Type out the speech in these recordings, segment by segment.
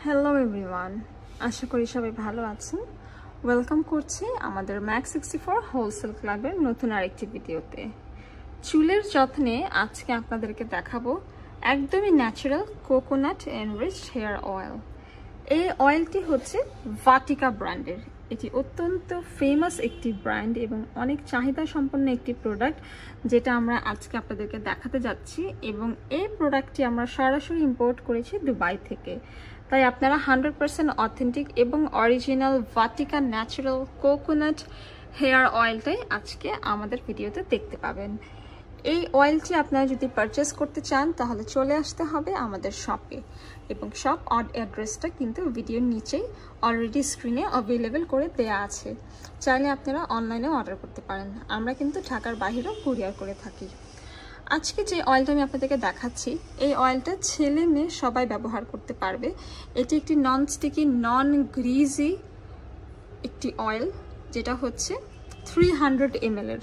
Hello everyone, আশা করি সবাই ভালো আছেন। ওয়েলকাম করছি আমাদের ম্যাক64 হোলসেল ক্লাবের নতুন আরেকটি ভিডিওতে। চুলের যত্নে আজকে আপনাদেরকে দেখাবো একদমই natural coconut enriched hair oil. এই অয়েলটি হচ্ছে ভাটিকা ব্র্যান্ডের। এটি অত্যন্ত ফেমাস একটি ব্র্যান্ড এবং অনেক চাহিদা সম্পন্ন একটি প্রোডাক্ট, যেটা আমরা আজকে আপনাদেরকে দেখাতে যাচ্ছি। এবং এই প্রোডাক্টটি আমরা সরাসরি ইম্পোর্ট করেছি দুবাই থেকে। তাই আপনারা 100% অথেন্টিক এবং original Vatika natural coconut hair অয়েলটাই আজকে আমাদের ভিডিওতে দেখতে পাবেন। এই অয়েলটি আপনারা যদি পারচেস করতে চান তাহলে চলে আসতে হবে আমাদের শপে, এবং শপ অ্যাড্রেসটা কিন্তু ভিডিওর নিচেই অলরেডি স্ক্রিনে অ্যাভেলেবেল করে দেয়া আছে। চাইলে আপনারা অনলাইনেও অর্ডার করতে পারেন। আমরা কিন্তু ঢাকার বাইরেও কুরিয়ার করে থাকি। আজকে যে অয়েলটা আমি আপনাদেরকে দেখাচ্ছি, এই অয়েলটা ছেলে মেয়ে সবাই ব্যবহার করতে পারবে। এটি একটি নন স্টিকি নন গ্রিজি একটি অয়েল, যেটা হচ্ছে 300 ml এর,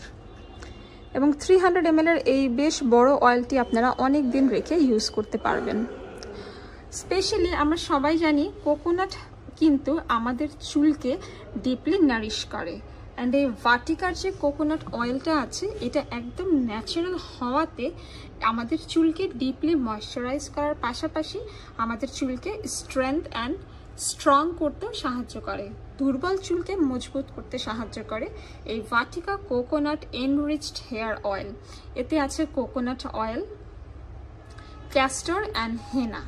এবং 300 ml এর এই বেশ বড় অয়েলটি আপনারা অনেক দিন রেখে ইউজ করতে পারবেন। স্পেশালি আমরা সবাই জানি কোকোনাট কিন্তু আমাদের চুলকে ডিপলি নারিশ করে, অ্যান্ড এই ভাটিকার যে কোকোনাট অয়েলটা আছে এটা একদম ন্যাচারাল হওয়াতে আমাদের চুলকে ডিপলি ময়শ্চারাইজ করার পাশাপাশি আমাদের চুলকে স্ট্রেংথ অ্যান্ড স্ট্রং করতেও সাহায্য করে, দুর্বল চুলকে মজবুত করতে সাহায্য করে এই Vatika coconut enriched hair oil. এতে আছে কোকোনাট অয়েল, ক্যাস্টর অ্যান্ড হেনা,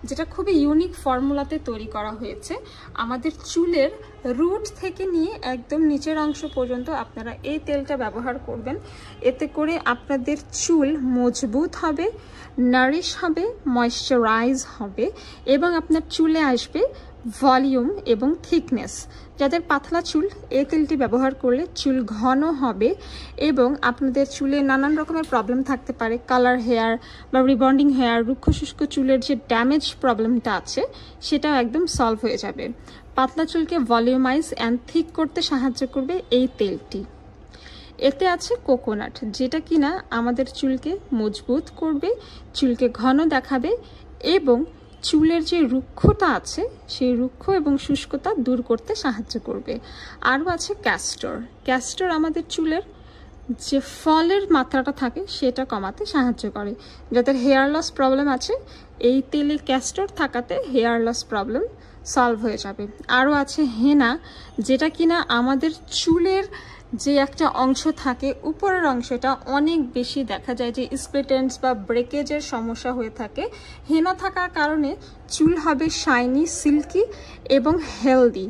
যেটা খুবই ইউনিক ফর্মুলাতে তৈরি করা হয়েছে। আমাদের চুলের রুট থেকে নিয়ে একদম নিচের অংশ পর্যন্ত আপনারা এই তেলটা ব্যবহার করবেন। এতে করে আপনাদের চুল মজবুত হবে, নারিশ হবে, ময়শ্চারাইজ হবে, এবং আপনার চুলে আসবে ভলিউম এবং থিকনেস। যাদের পাতলা চুল, এই তেলটি ব্যবহার করলে চুল ঘন হবে, এবং আপনাদের চুলে নানান রকমের প্রবলেম থাকতে পারে, কালার হেয়ার বা রিবন্ডিং হেয়ার, রুক্ষ শুষ্ক চুলের যে ড্যামেজ প্রবলেমটা আছে সেটাও একদম সলভ হয়ে যাবে। পাতলা চুলকে ভলিউমাইজ অ্যান্ড থিক করতে সাহায্য করবে এই তেলটি। এতে আছে কোকোনাট, যেটা কিনা আমাদের চুলকে মজবুত করবে, চুলকে ঘন দেখাবে, এবং চুলের যে রুক্ষতা আছে সেই রুক্ষ এবং শুষ্কতা দূর করতে সাহায্য করবে। আরও আছে ক্যাস্টর। ক্যাস্টর আমাদের চুলের যে ফলের মাত্রাটা থাকে সেটা কমাতে সাহায্য করে। যাদের হেয়ার লস প্রবলেম আছে, এই তেলে ক্যাস্টর থাকাতে হেয়ার লস প্রবলেম সলভ হয়ে যাবে। আরও আছে হেনা, যেটা কিনা আমাদের চুলের যে একটা অংশ থাকে, উপরের অংশটা অনেক বেশি দেখা যায় যে স্প্লিটেন্স বা ব্রেকেজের সমস্যা হয়ে থাকে। হেনা থাকার কারণে চুল হবে শাইনি, সিল্কি এবং হেলদি,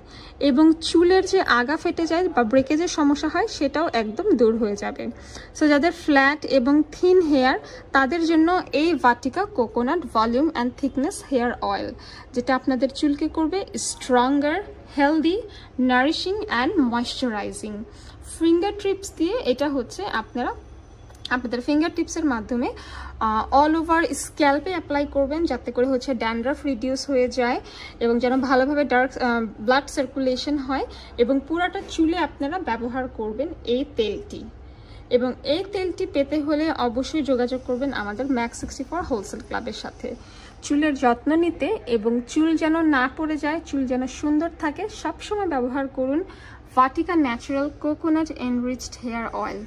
এবং চুলের যে আগা ফেটে যায় বা ব্রেকেজের সমস্যা হয় সেটাও একদম দূর হয়ে যাবে। সো যাদের ফ্ল্যাট এবং থিন হেয়ার, তাদের জন্য এই Vatika coconut volume and thickness hair oil, যেটা আপনাদের চুলকে করবে stronger, healthy, nourishing and moisturising. Finger tips দিয়ে এটা হচ্ছে আপনারা আপনাদের ফিঙ্গার টিপসের মাধ্যমে অল ওভার স্ক্যাল্পে অ্যাপ্লাই করবেন, যাতে করে হচ্ছে ড্যান্ড্রাফ রিডিউস হয়ে যায় এবং যেন ভালোভাবে ব্লাড সার্কুলেশন হয়, এবং পুরাটা চুলে আপনারা ব্যবহার করবেন এই তেলটি। এবং এই তেলটি পেতে হলে অবশ্যই যোগাযোগ করবেন আমাদের ম্যাক64 হোলসেল ক্লাবের সাথে। চুলের যত্ন নিতে এবং চুল যেন না পড়ে যায়, চুল যেন সুন্দর থাকে, সবসময় ব্যবহার করুন Vatika natural coconut enriched hair oil,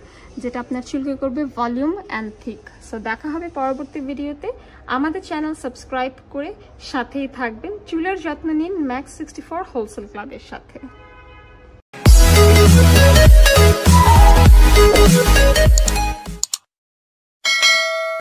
যেটা আপনার চুলকে করবে ভলিউম অ্যান্ড থিক। সো দেখা হবে পরবর্তী ভিডিওতে। আমাদের চ্যানেল সাবস্ক্রাইব করে সাথেই থাকবেন। চুলের যত্ন নিন ম্যাক64 হোলসেল ক্লাবের সাথে।